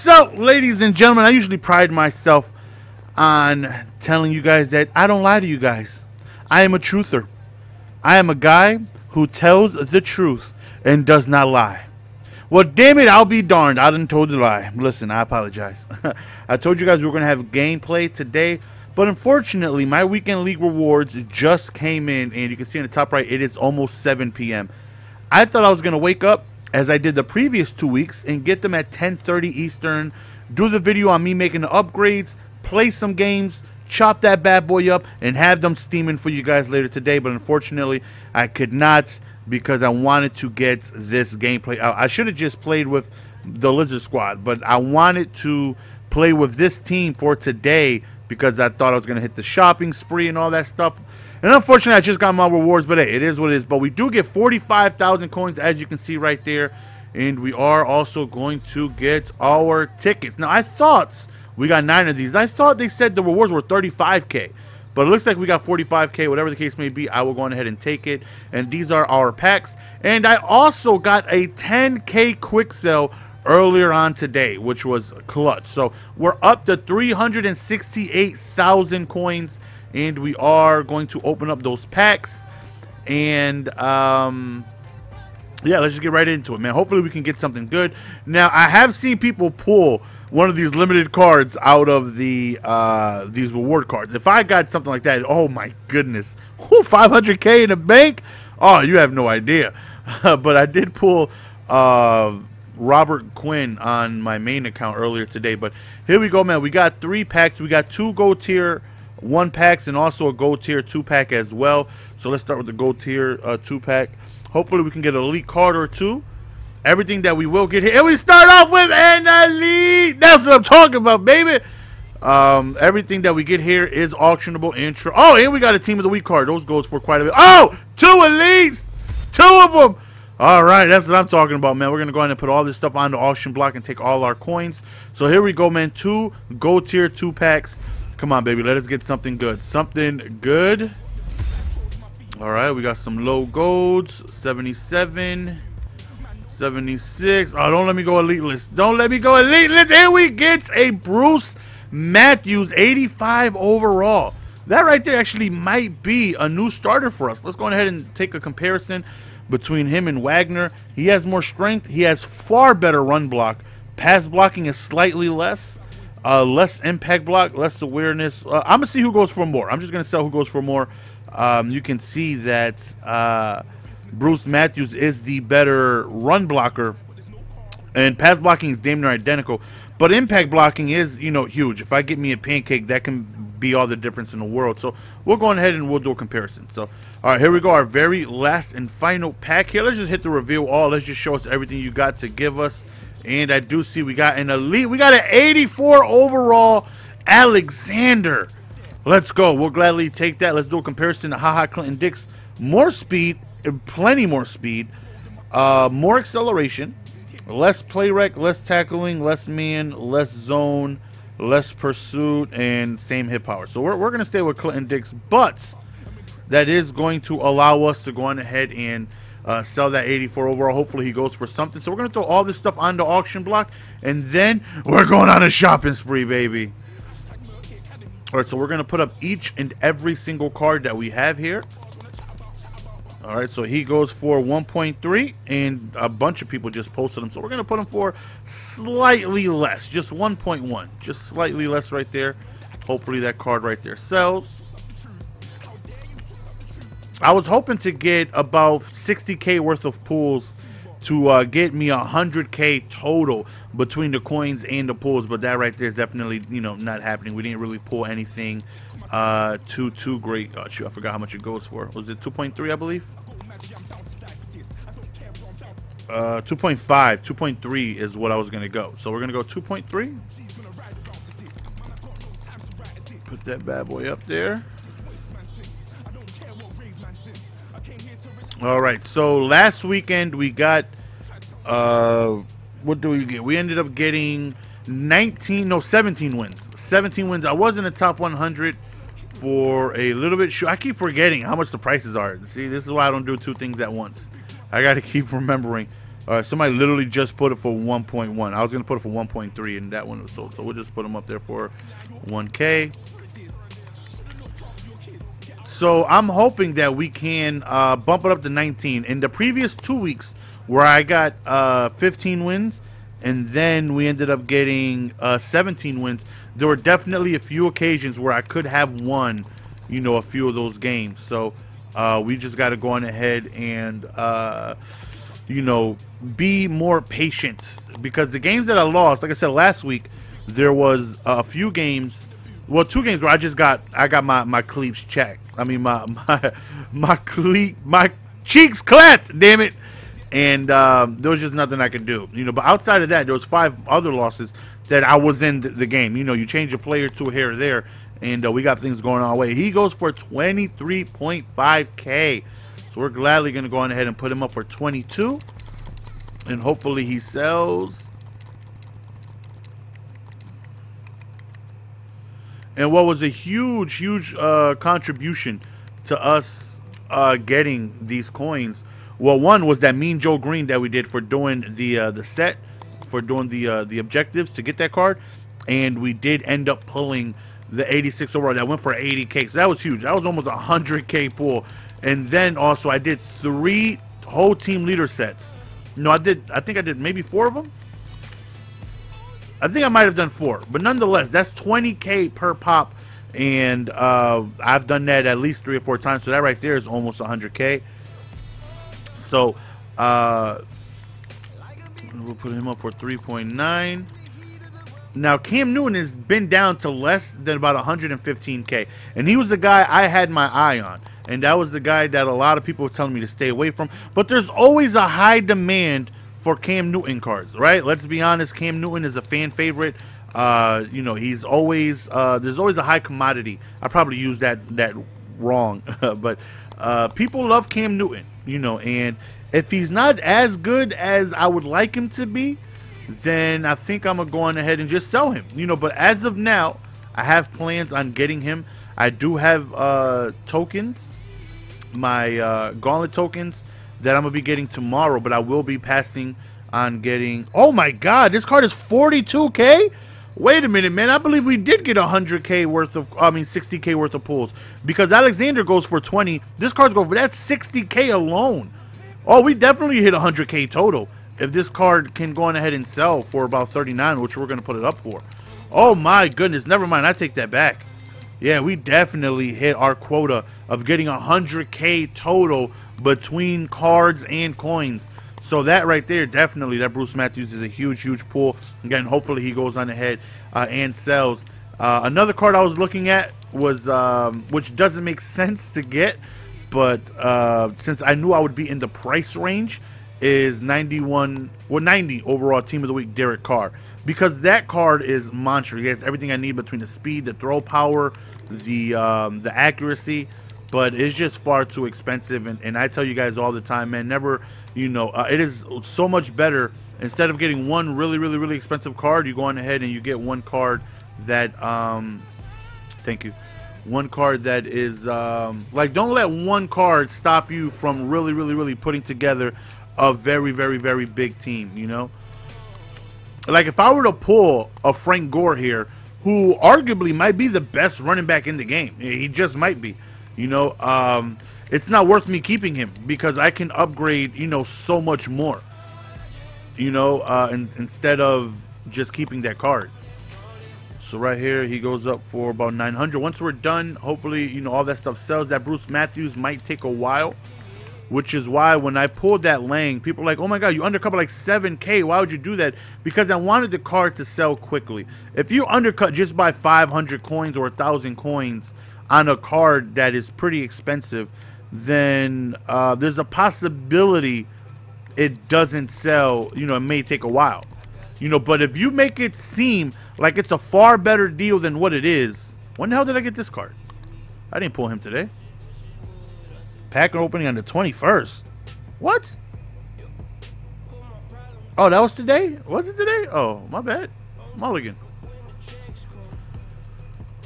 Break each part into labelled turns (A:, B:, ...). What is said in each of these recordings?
A: So, ladies and gentlemen, I usually pride myself on telling you guys that I don't lie to you guys. I am a truther. I am a guy who tells the truth and does not lie. Well, damn it, I'll be darned. I done told you a lie. Listen, I apologize. I told you guys we were going to have gameplay today, but unfortunately, my weekend league rewards just came in, and you can see in the top right, it is almost 7 p.m. I thought I was going to wake up, as I did the previous 2 weeks, and get them at 10:30 Eastern, do the video on me making the upgrades, play some games, chop that bad boy up, and have them steaming for you guys later today. But unfortunately, I could not because I wanted to get this gameplay out. I should have just played with the Lizard Squad, but I wanted to play with this team for today because I thought I was going to hit the shopping spree and all that stuff. And unfortunately, I just got my rewards, but hey, it is what it is. But we do get 45,000 coins, as you can see right there. And we are also going to get our tickets. Now, I thought we got 9 of these. I thought they said the rewards were 35K. But it looks like we got 45K, whatever the case may be. I will go ahead and take it. And these are our packs. And I also got a 10K quick sale earlier on today, which was clutch. So we're up to 368,000 coins. And we are going to open up those packs. And, yeah, let's just get right into it, man. Hopefully we can get something good. Now, I have seen people pull one of these limited cards out of the these reward cards. If I got something like that, oh, my goodness. Whew, 500K in the bank? Oh, you have no idea. But I did pull Robert Quinn on my main account earlier today. But here we go, man. We got 3 packs. We got 2 gold tier 1 packs and also a gold tier 2 pack as well. So let's start with the gold tier 2 pack. Hopefully we can get an elite card or 2. Everything that we will get here, and we start off with an elite. That's what I'm talking about, baby. Everything that we get here is auctionable. Intro. Oh, and we got a team of the week card. Those goes for quite a bit. Oh, 2 elites, 2 of them. All right, that's what I'm talking about, man. We're gonna go ahead and put all this stuff on the auction block and take all our coins. So here we go, man. 2 gold tier 2 packs. Come on, baby. Let us get something good. Something good. All right, we got some low golds. 77, 76. Oh, don't let me go elite list. Don't let me go elite list. And we get a Bruce Matthews 85 overall. That right there actually might be a new starter for us. Let's go ahead and take a comparison between him and Wagner. He has more strength. He has far better run block. Pass blocking is slightly less. Less impact block, less awareness. I'm going to see who goes for more. I'm just going to sell who goes for more. You can see that Bruce Matthews is the better run blocker. And pass blocking is damn near identical. But impact blocking is, you know, huge. If I get me a pancake, that can be all the difference in the world. So we'll go ahead and we'll do a comparison. So, all right, here we go. Our very last and final pack here. Let's just hit the reveal all. Let's just show us everything you got to give us. And I do see we got an elite. We got an 84 overall Alexander. Let's go. We'll gladly take that. Let's do a comparison to HaHa Clinton Dix. More speed, plenty more speed, more acceleration, less play rec, less tackling, less man, less zone, less pursuit, and same hit power. So we're going to stay with Clinton Dix, but that is going to allow us to go on ahead and sell that 84 overall. Hopefully he goes for something. So we're going to throw all this stuff on the auction block, and then we're going on a shopping spree, baby. All right, so we're going to put up each and every single card that we have here. All right, so he goes for 1.3, and a bunch of people just posted him. So we're going to put him for slightly less, just 1.1, just slightly less right there. Hopefully that card right there sells. I was hoping to get about 60K worth of pulls to get me 100K total between the coins and the pulls, but that right there is definitely, you know, not happening. We didn't really pull anything too great. Oh, shoot, I forgot how much it goes for. Was it 2.3, I believe? 2.5, 2.3 is what I was going to go. So we're going to go 2.3. Put that bad boy up there. All right, so last weekend we got, what do we get? We ended up getting 17 wins. 17 wins. I was in the top 100 for a little bit. I keep forgetting how much the prices are. See, this is why I don't do 2 things at once. I got to keep remembering Somebody literally just put it for 1.1. I was gonna put it for 1.3, and that one was sold. So we'll just put them up there for 1K. So I'm hoping that we can bump it up to 19. In the previous 2 weeks, where I got 15 wins, and then we ended up getting 17 wins, there were definitely a few occasions where I could have won, you know, a few of those games. So we just got to go on ahead and, you know, be more patient, because the games that I lost, like I said last week, there was a few games, well, 2 games where I got my cleats checked. I mean my cheeks clapped, damn it. And there was just nothing I could do, you know. But outside of that, there was 5 other losses that I was in the game. You know, you change a player to here or there, and we got things going our way. He goes for 23.5K. So we're gladly going to go on ahead and put him up for 22. And hopefully he sells. And what was a huge contribution to us getting these coins, well, one was that Mean Joe Green that we did for doing the set, for doing the objectives to get that card. And we did end up pulling the 86 overall that went for 80K. So that was huge. That was almost a 100K pull. And then also I did 3 whole team leader sets. No, I think I did maybe 4 of them. I think I might have done 4, but nonetheless, that's 20K per pop, and I've done that at least 3 or 4 times. So that right there is almost 100K. So we'll put him up for 3.9. Now Cam Newton has been down to less than about 115K, and he was the guy I had my eye on. And that was the guy that a lot of people were telling me to stay away from. But there's always a high demand for Cam Newton cards, right? Let's be honest, Cam Newton is a fan favorite. You know, he's always there's always a high commodity. I probably used that wrong, but people love Cam Newton, you know. And if he's not as good as I would like him to be, then I think I'm gonna go on ahead and just sell him, you know. But as of now, I have plans on getting him. I do have tokens, my gauntlet tokens that I'm gonna be getting tomorrow, but I will be passing on getting. Oh my God, this card is 42K. Wait a minute, man. I believe we did get 100K worth of, 60K worth of pulls, because Alexander goes for 20. This card's going for, that's 60K alone. Oh, we definitely hit 100K total if this card can go on ahead and sell for about 39, which we're gonna put it up for. Oh my goodness, never mind. I take that back. Yeah, we definitely hit our quota of getting 100K total between cards and coins. So that right there, definitely, that Bruce Matthews is a huge pull. Again, hopefully he goes on ahead and sells. Another card I was looking at was, which doesn't make sense to get, but since I knew I would be in the price range, is 90 overall Team of the Week Derek Carr. Because that card is monster. He has everything I need between the speed, the throw power, the accuracy, but it's just far too expensive. And I tell you guys all the time, man, never, you know, it is so much better. Instead of getting one really expensive card, you go on ahead and you get one card that, thank you, one card that is, like, don't let one card stop you from really putting together a very big team, you know? Like, if I were to pull a Frank Gore here, who arguably might be the best running back in the game, he just might be, you know, it's not worth me keeping him, because I can upgrade, you know, so much more, you know, instead of just keeping that card. So right here, he goes up for about 900. Once we're done, hopefully, you know, all that stuff sells. That Bruce Matthews might take a while, which is why when I pulled that Lang, people are like, oh my God, you undercut like 7K. Why would you do that? Because I wanted the card to sell quickly. If you undercut just by 500 coins or 1,000 coins on a card that is pretty expensive, then there's a possibility it doesn't sell. You know, it may take a while. You know, but if you make it seem like it's a far better deal than what it is. When the hell did I get this card? I didn't pull him today. Pack opening on the 21st. What? Oh, that was today? Was it today? Oh, my bad. Mulligan.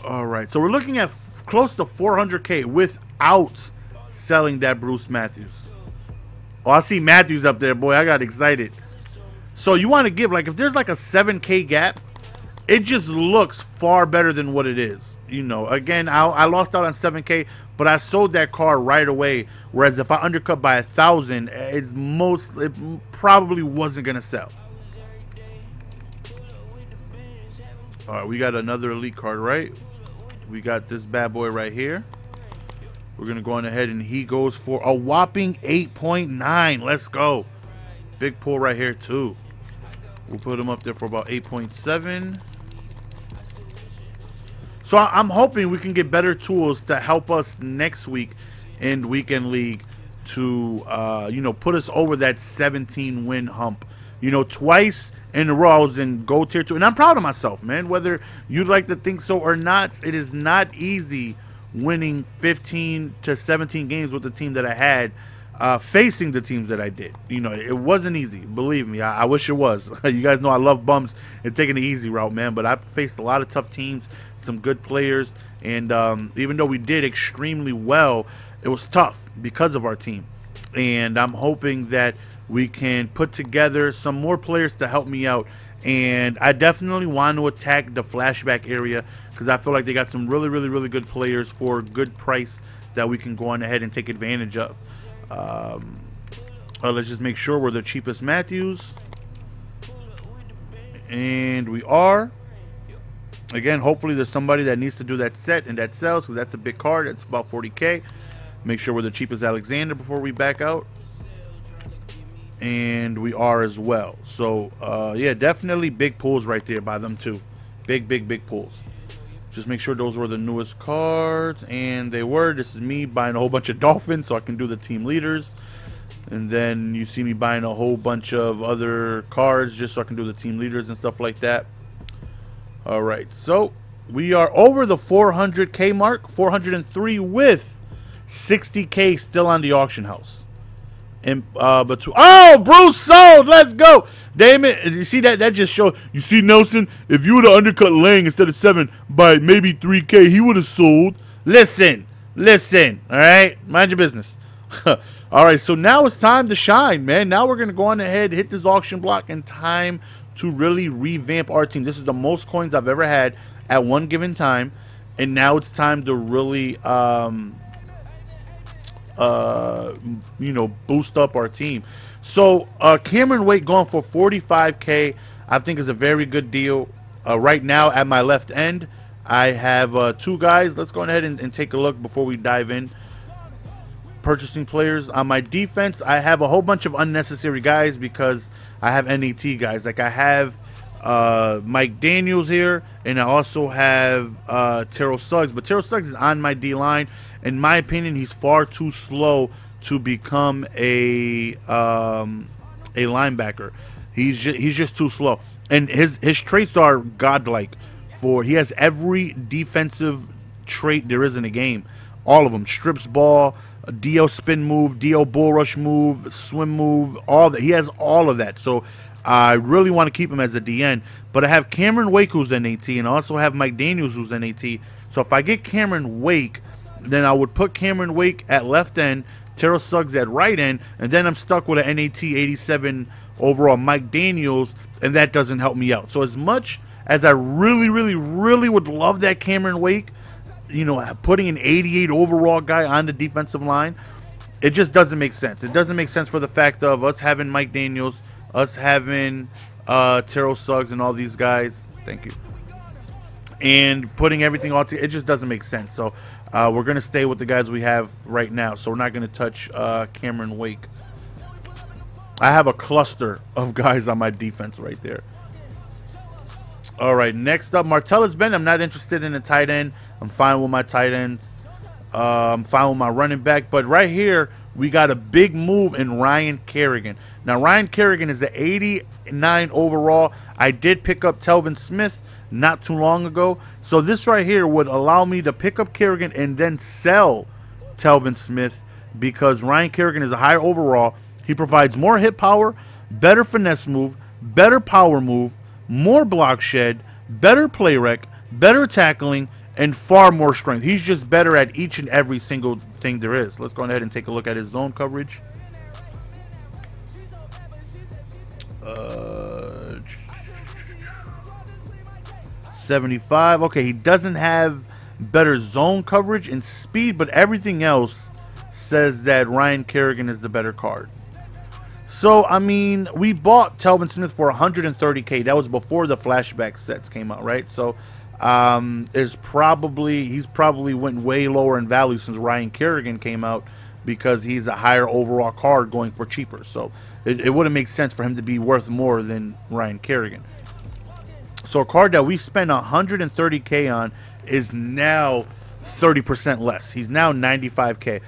A: Alright, so we're looking at close to 400K without selling that Bruce Matthews. Oh, I see Matthews up there, boy. I got excited. So you want to give, like, if there's like a 7K gap, it just looks far better than what it is. You know, again, I lost out on 7K, but I sold that car right away. Whereas if I undercut by 1,000, it probably wasn't gonna sell. All right, we got another elite card, right? We got this bad boy right here. We're gonna go on ahead, and he goes for a whopping 8.9. Let's go. Big pull right here too. We'll put him up there for about 8.7. So I'm hoping we can get better tools to help us next week in Weekend League to, you know, put us over that 17-win hump. You know, twice in a row I was in Gold Tier 2, and I'm proud of myself, man. Whether you'd like to think so or not, it is not easy winning 15 to 17 games with the team that I had, facing the teams that I did. You know, it wasn't easy. Believe me, I wish it was. You guys know I love bumps and taking the easy route, man. But I faced a lot of tough teams, some good players, and even though we did extremely well, it was tough because of our team. And I'm hoping that we can put together some more players to help me out. And I definitely want to attack the flashback area because I feel like they got some really good players for a good price that we can go on ahead and take advantage of. Let's just make sure we're the cheapest Matthews. And we are. Again, hopefully there's somebody that needs to do that set and that sells, because that's a big card. It's about 40K. Make sure we're the cheapest Alexander before we back out. And we are as well. So yeah, definitely big pulls right there by them too. Big pulls. Just make sure those were the newest cards, and they were. This is me buying a whole bunch of Dolphins so I can do the team leaders. And then you see me buying a whole bunch of other cards just so I can do the team leaders and stuff like that. All right, so we are over the 400K mark, 403 with 60K still on the auction house. And oh, Bruce sold. Let's go. Damn it. You see that? That just showed. You see, Nelson, if you would have undercut Lang instead of 7 by maybe 3K, he would have sold. Listen. All right, mind your business. All right, so now it's time to shine, man. Now we're gonna go on ahead, hit this auction block, and time to really revamp our team. This is the most coins I've ever had at one given time, and now it's time to really you know, boost up our team. So Cameron Wake going for 45K I think is a very good deal. Right now at my left end I have 2 guys. Let's go ahead and take a look before we dive in. Purchasing players. On my defense I have a whole bunch of unnecessary guys because I have NAT guys. Like I have Mike Daniels here, and I also have Terrell Suggs, but Terrell Suggs is on my D-line. In my opinion, he's far too slow to become a linebacker. He's just too slow, and his traits are godlike. He has every defensive trait there is in the game, all of them. Strips ball, DL spin move, DL bull rush move, swim move, all that. He has all of that. So I really want to keep him as a DN. But I have Cameron Wake who's NAT, and I also have Mike Daniels who's NAT. So if I get Cameron Wake, then I would put Cameron Wake at left end, Terrell Suggs at right end, and then I'm stuck with an NAT 87 overall Mike Daniels, and that doesn't help me out. So as much as I really would love that Cameron Wake, you know, putting an 88 overall guy on the defensive line, it just doesn't make sense. It doesn't make sense for the fact of us having Mike Daniels, us having Terrell Suggs and all these guys. Thank you. And putting everything all together, it just doesn't make sense. So we're going to stay with the guys we have right now. So we're not going to touch Cameron Wake. I have a cluster of guys on my defense right there. All right, next up, Martellus Bennett. I'm not interested in a tight end. I'm fine with my tight ends. I'm fine with my running back. But right here, we got a big move in Ryan Kerrigan. Now, Ryan Kerrigan is an 89 overall. I did pick up Telvin Smith not too long ago. So this right here would allow me to pick up Kerrigan and then sell Telvin Smith, because Ryan Kerrigan is a higher overall. He provides more hit power, better finesse move, better power move, more block shed, better play rec, better tackling, and far more strength. He's just better at each and every single thing there is. Let's go ahead and take a look at his zone coverage. 75. Okay, he doesn't have better zone coverage and speed, but everything else says that Ryan Kerrigan is the better card. So, I mean, we bought Telvin Smith for 130K. That was before the flashback sets came out, right? So, he's probably went way lower in value since Ryan Kerrigan came out because he's a higher overall card going for cheaper. So, it wouldn't make sense for him to be worth more than Ryan Kerrigan. So, a card that we spent 130K on is now 30% less. He's now 95K.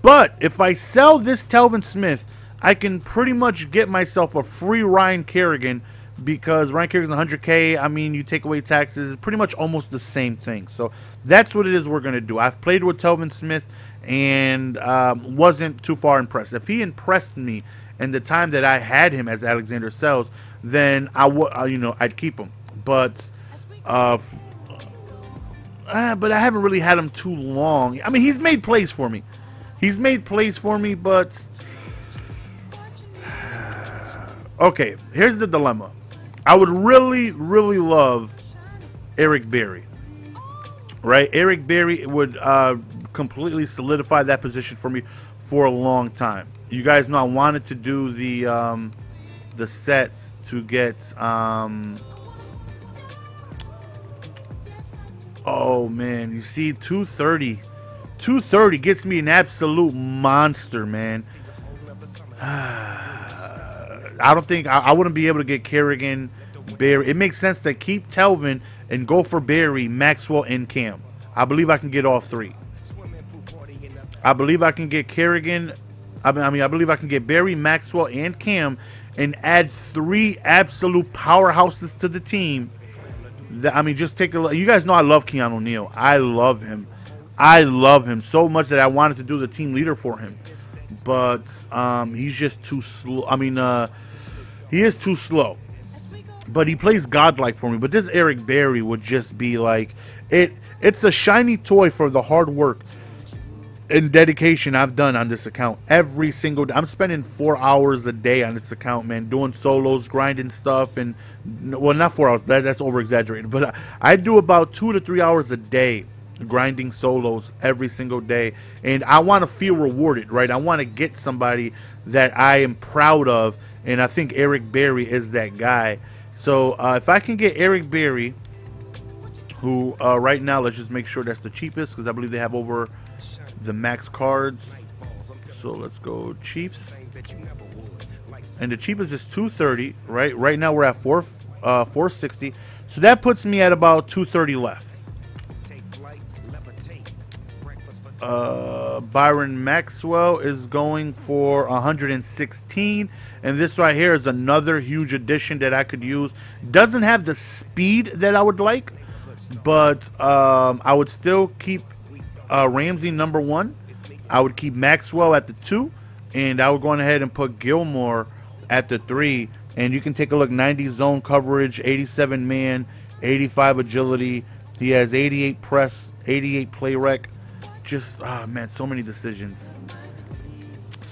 A: But if I sell this Telvin Smith, I can pretty much get myself a free Ryan Kerrigan because Ryan Kerrigan's 100K. I mean, you take away taxes, it's pretty much almost the same thing. So that's what it is we're going to do. I've played with Telvin Smith and wasn't too far impressed. If he impressed me in the time that I had him as Alexander Sells, then I would, I'd keep him. But I haven't really had him too long. I mean, he's made plays for me. But okay, here's the dilemma. I would really, really love Eric Berry, right? Eric Berry would completely solidify that position for me for a long time. You guys know I wanted to do the sets to get oh man, you see 230. 230 gets me an absolute monster, man. I don't think I wouldn't be able to get Kerrigan, Berry. It makes sense to keep Telvin and go for Berry, Maxwell, and Cam. I believe I can get all three. I believe I can get Kerrigan. I believe I can get Berry, Maxwell, and Cam, and add 3 absolute powerhouses to the team. Just take a look. You guys know I love Keanu Neal. I love him. I love him so much that I wanted to do the team leader for him. But he's just too slow. He is too slow. But he plays godlike for me. But this Eric Berry would just be like it's a shiny toy for the hard work and dedication I've done on this account. Every single day. I'm spending 4 hours a day on this account, man, doing solos, grinding stuff, and well, not 4 hours. That's over exaggerated. But I do about 2 to 3 hours a day grinding solos every single day, and I want to feel rewarded, right? I want to get somebody that I am proud of, and I think Eric Berry is that guy. So if I can get Eric Berry, who right now, let's just make sure that's the cheapest because I believe they have over the max cards. So let's go Chiefs, and the cheapest is 230, right? Right now we're at 460, so that puts me at about 230 left. Byron Maxwell is going for 116, and this right here is another huge addition that I could use. Doesn't have the speed that I would like, but I would still keep Ramsey number 1. I would keep Maxwell at the 2, and I would go on ahead and put Gilmore at the 3. And you can take a look: 90 zone coverage, 87 man, 85 agility. He has 88 press, 88 play rec. Just man, so many decisions.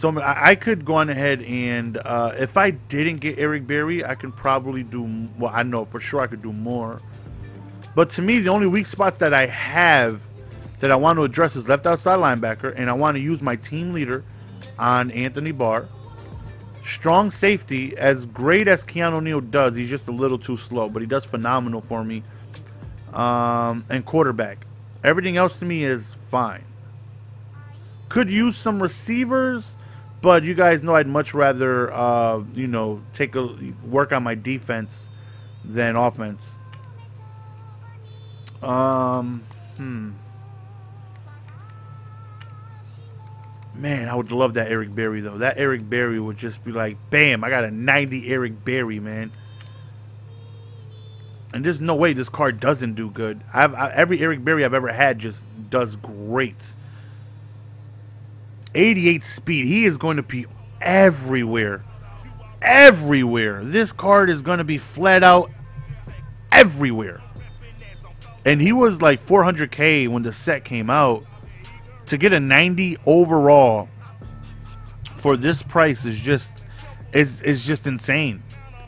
A: I could go on ahead and if I didn't get Eric Berry, I can probably do, well, I know for sure I could do more. But to me, the only weak spots that I have that I want to address is left outside linebacker, and I want to use my team leader on Anthony Barr. Strong safety, as great as Keanu Neal does, he's just a little too slow, but he does phenomenal for me. And quarterback. Everything else to me is fine. Could use some receivers, but you guys know I'd much rather, work on my defense than offense. Man, I would love that Eric Berry, though. That Eric Berry would just be like, bam, I got a 90 Eric Berry, man. And there's no way this card doesn't do good. Every Eric Berry I've ever had just does great. 88 speed. He is going to be everywhere. Everywhere. This card is going to be flat out everywhere. And he was like 400K when the set came out. To get a 90 overall for this price is just insane.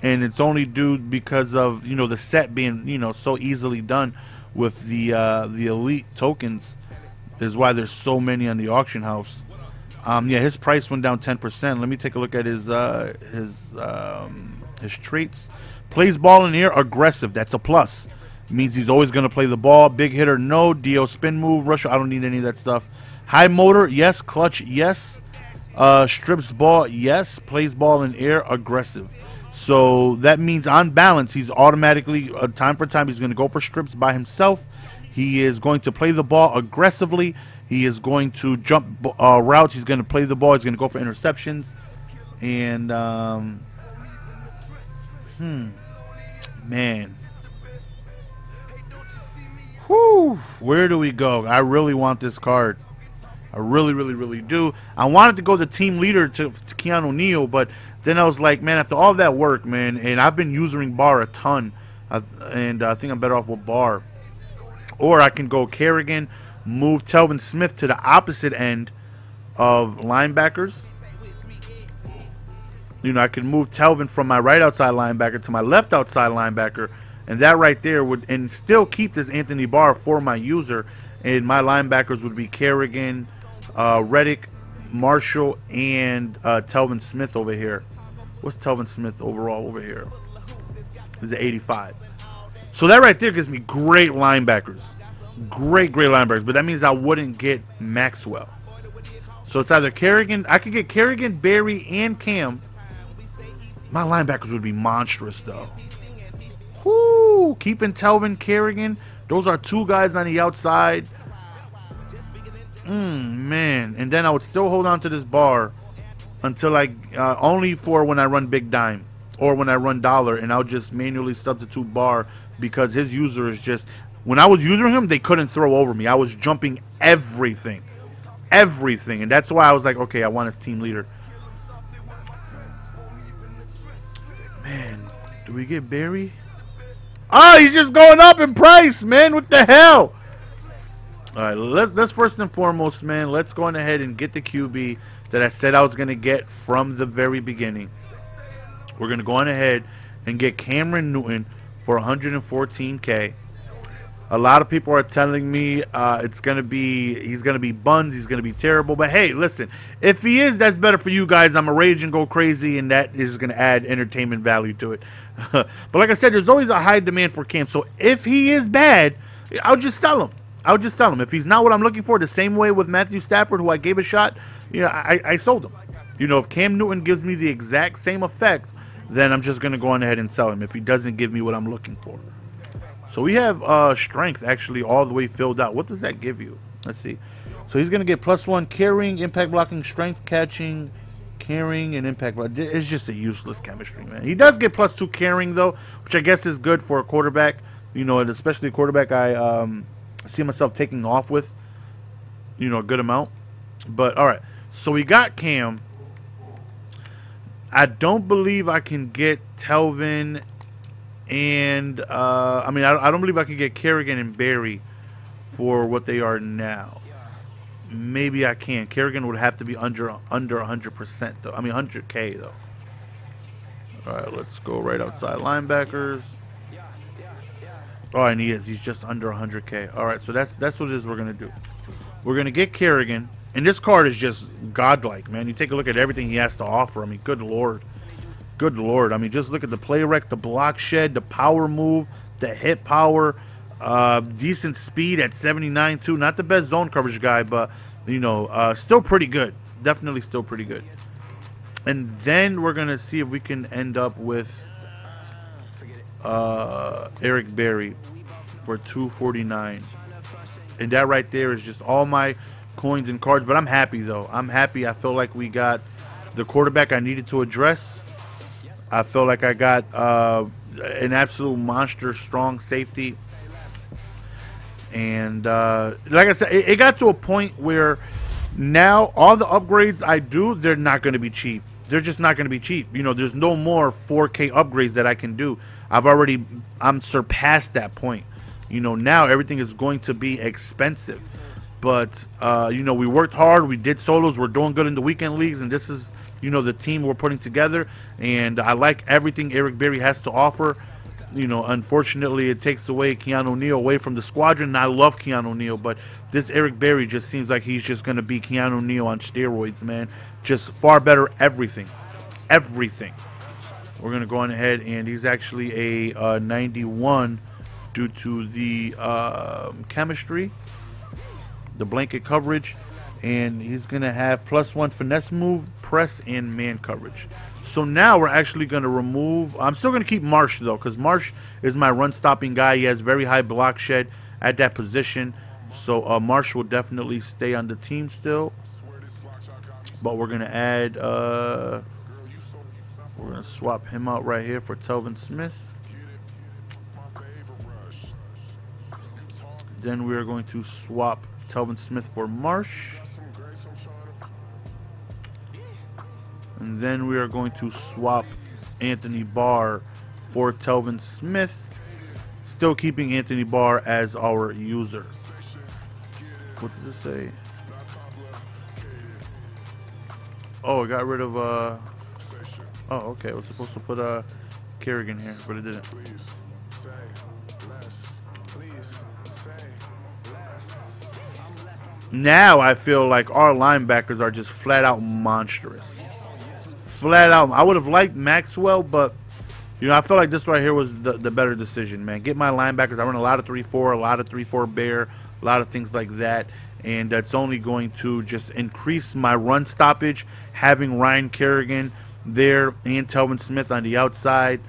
A: and it's only due because of, you know, the set being, you know, so easily done with the elite tokens is why there's so many on the auction house. Yeah, his price went down 10%. Let me take a look at his traits. Plays ball in the air, aggressive. That's a plus. Means he's always going to play the ball. Big hitter, no. DO spin move, rush. I don't need any of that stuff. High motor, yes. Clutch, yes. Strips ball, yes. Plays ball in air, aggressive. So that means on balance, he's automatically, time for time, he's going to go for strips by himself. He is going to play the ball aggressively. He is going to jump routes. He's going to play the ball. He's going to go for interceptions. And, man. Whew, where do we go? I really want this card. I really, really, really do. I wanted to go the team leader to Keanu Neal, but then I was like, man, after all that work, man, and I've been using Bar a ton, and I think I'm better off with Bar. Or I can go Kerrigan, move Telvin Smith to the opposite end of linebackers. You know, I can move Telvin from my right outside linebacker to my left outside linebacker, and that right there would, and still keep this Anthony Barr for my user, and my linebackers would be Kerrigan, Reddick, Marshall, and Telvin Smith over here. What's Telvin Smith overall over here? This is 85. So that right there gives me great linebackers. Great linebackers, but that means I wouldn't get Maxwell. So it's either Kerrigan, I could get Kerrigan, Barry, and Cam. My linebackers would be monstrous, though. Whoo! Keeping Telvin, Kerrigan. Those are two guys on the outside. Man. And then I would still hold on to this Bar until I, only for when I run Big Dime or when I run Dollar, and I'll just manually substitute Bar because his user is just, when I was using him, they couldn't throw over me. I was jumping everything. Everything. And that's why I was like, okay, I want his team leader. Man, do we get Barry? Oh, he's just going up in price, man. What the hell? All right, let's first and foremost, man, let's go on ahead and get the QB that I said I was going to get from the very beginning. We're going to go on ahead and get Cameron Newton for 114K. A lot of people are telling me he's going to be buns, he's going to be terrible. But hey, listen, if he is, that's better for you guys. I'm a rage and go crazy, and that is going to add entertainment value to it. But like I said, there's always a high demand for Cam. So if he is bad, I'll just sell him. I'll just sell him. If he's not what I'm looking for, the same way with Matthew Stafford, who I gave a shot, you know, I sold him. You know, if Cam Newton gives me the exact same effect, then I'm just going to go on ahead and sell him if he doesn't give me what I'm looking for. So we have strength actually all the way filled out. What does that give you? Let's see. So he's going to get +1 carrying, impact blocking, strength catching, carrying, and impact blocking. It's just a useless chemistry, man. He does get +2 carrying, though, which I guess is good for a quarterback. You know, and especially a quarterback I see myself taking off with, you know, a good amount. But, all right. So we got Cam. I don't believe I can get Telvin and I mean, I don't believe I can get Kerrigan and Barry for what they are now. Maybe I can. Kerrigan would have to be under 100% though. I mean 100K though. All right, let's go right outside linebackers. Oh, and he is. He's just under 100K. All right, so that's what it is we're gonna do. We're gonna get Kerrigan, and this card is just godlike, man. You take a look at everything he has to offer. I mean, good lord. Good lord. I mean, just look at the play rec, the block shed, the power move, the hit power, decent speed at 79 too. Not the best zone coverage guy, but, you know, still pretty good. Definitely still pretty good. And then we're going to see if we can end up with Eric Berry for 249. And that right there is just all my coins and cards. But I'm happy, though. I'm happy. I feel like we got the quarterback I needed to address. I feel like I got an absolute monster strong safety. And like I said, it got to a point where now all the upgrades I do, they're not going to be cheap. They're just not going to be cheap. You know, there's no more 4K upgrades that I can do. I'm surpassed that point. You know, now everything is going to be expensive. But, you know, we worked hard. We did solos. We're doing good in the weekend leagues. And this is you know, the team we're putting together, and I like everything Eric Berry has to offer. You know, unfortunately, it takes away Keanu O'Neal away from the squadron, and I love Keanu O'Neal, but this Eric Berry just seems like he's just going to be Keanu O'Neal on steroids, man. Just far better everything. Everything. We're going to go on ahead, and he's actually a 91 due to the chemistry, the blanket coverage, and he's going to have +1 finesse move, press, and man coverage. So now we're actually going to remove, I'm still going to keep Marsh though, because Marsh is my run stopping guy. He has very high block shed at that position. So Marsh will definitely stay on the team still. But we're going to add, we're going to swap him out right here for Telvin Smith. Then we are going to swap Telvin Smith for Marsh. And then we are going to swap Anthony Barr for Telvin Smith. Still keeping Anthony Barr as our user. What does it say? Oh, I got rid of, oh, okay. I was supposed to put Kerrigan here, but it didn't. Now I feel like our linebackers are just flat out monstrous. Flat out. I would have liked Maxwell, but you know, I feel like this right here was the better decision, man. Get my linebackers. I run a lot of 3-4, a lot of 3-4 bear, a lot of things like that, and that's only going to just increase my run stoppage. Having Ryan Kerrigan there and Telvin Smith on the outside,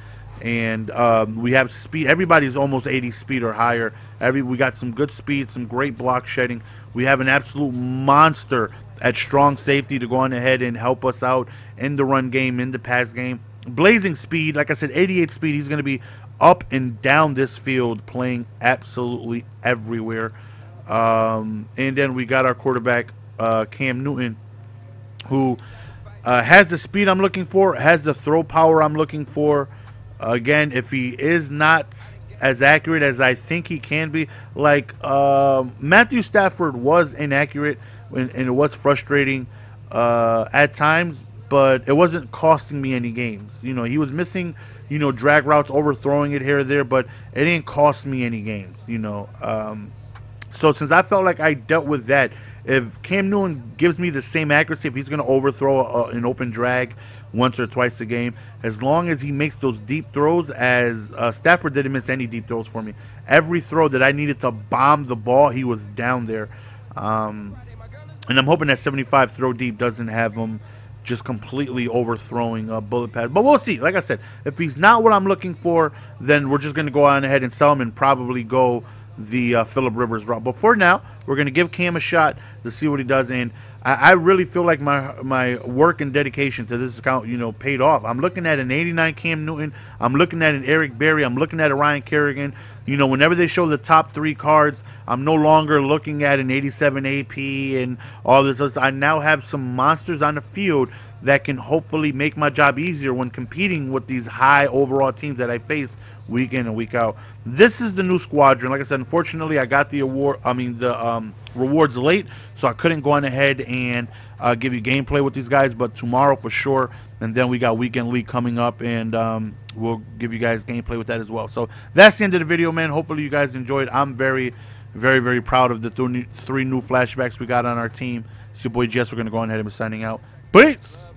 A: and we have speed. Everybody's almost 80 speed or higher. We got some good speed, some great block shedding. We have an absolute monster at strong safety to go on ahead and help us out in the run game, in the pass game. Blazing speed, like I said, 88 speed. He's going to be up and down this field playing absolutely everywhere. And then we got our quarterback, Cam Newton, who has the speed I'm looking for, has the throw power I'm looking for. Again, if he is not as accurate as I think he can be, like Matthew Stafford was inaccurate, and it was frustrating at times, but it wasn't costing me any games. You know, he was missing, you know, drag routes, overthrowing it here or there, but it didn't cost me any games, you know. So since I felt like I dealt with that, if Cam Newton gives me the same accuracy, if he's going to overthrow an open drag once or twice a game, as long as he makes those deep throws, as Stafford didn't miss any deep throws for me. Every throw that I needed to bomb the ball, he was down there. And I'm hoping that 75 throw deep doesn't have him just completely overthrowing bullet pads. But we'll see. Like I said, if he's not what I'm looking for, then we're just going to go on ahead and sell him and probably go the Phillip Rivers route. But for now, we're going to give Cam a shot to see what he does. And I really feel like my work and dedication to this account, you know, paid off. I'm looking at an 89 Cam Newton. I'm looking at an Eric Berry. I'm looking at a Ryan Kerrigan. You know, whenever they show the top 3 cards, I'm no longer looking at an 87 AP and all this. I now have some monsters on the field that can hopefully make my job easier when competing with these high overall teams that I face week in and week out. This is the new squadron. Like I said, unfortunately, I got the rewards late, so I couldn't go on ahead and give you gameplay with these guys, but tomorrow for sure. And then we got Weekend League coming up, and we'll give you guys gameplay with that as well. So that's the end of the video, man. Hopefully you guys enjoyed. I'm very, very, very proud of the 3 new flashbacks we got on our team. It's your boy Jess. We're going to go on ahead and be signing out. Peace!